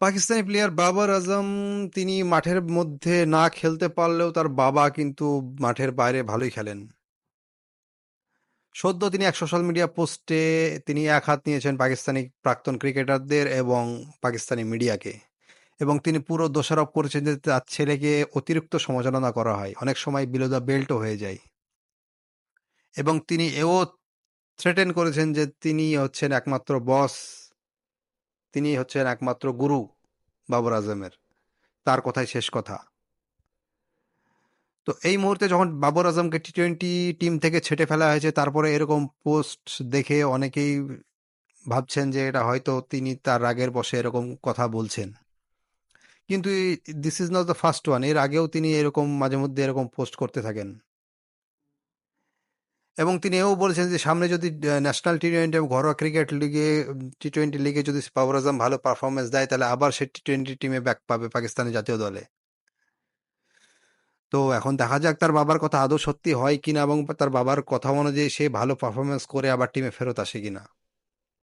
Pakistani player Babar Azam, তিনি মাঠের মধ্যে না খেলতে পারলেও তার বাবা কিন্তু মাঠের বাইরে ভালোই খেলেন। সদ্য তিনি এক সোশ্যাল মিডিয়া পোস্টে তিনি এক হাত নিয়েছেন পাকিস্তানি প্রাক্তন ক্রিকেটারদের এবং পাকিস্তানি মিডিয়াকে, এবং তিনি পুরো দোষারোপ করেছেন যে তার ছেলেকে অতিরিক্ত সমালোচনা করা হয়, অনেক সময় বিলো দ্য বেল্টও হয়ে যায়। এবং তিনি এও থ্রেটেন করেছেন যে তিনি হচ্ছেন একমাত্র বস, তিনি হচ্ছেন একমাত্র গুরু বাবর আজমের, তার কথাই শেষ কথা। তো এই মুহূর্তে যখন বাবর আজমকে টি-20 টিম থেকে ছেঁটে ফেলা হয়েছে, তারপরে এরকম পোস্ট দেখে অনেকেই ভাবছেন যে এটা হয়তো তিনি তার রাগের বশে এরকম কথা বলছেন। কিন্তু this is not the first one, এর আগেও তিনি এরকম মাঝে মধ্যে এরকম পোস্ট করতে থাকেন। এবং তিনি এও বলেছেন যে সামনে যদি ন্যাশনাল টি-20 এবং ঘরোয়া ক্রিকেট লিগে, টি-20 লিগে যদি বাবর আজম ভালো পারফরমেন্স দেয়, তাহলে আবার সে টি-20 টিমে ব্যাক পাবে পাকিস্তানি জাতীয় দলে। তো এখন দেখা যাক তার বাবার কথা আদৌ সত্যি হয় কিনা, এবং তার বাবার কথা অনুযায়ী সে ভালো পারফরমেন্স করে আবার টিমে ফেরত আসে কিনা।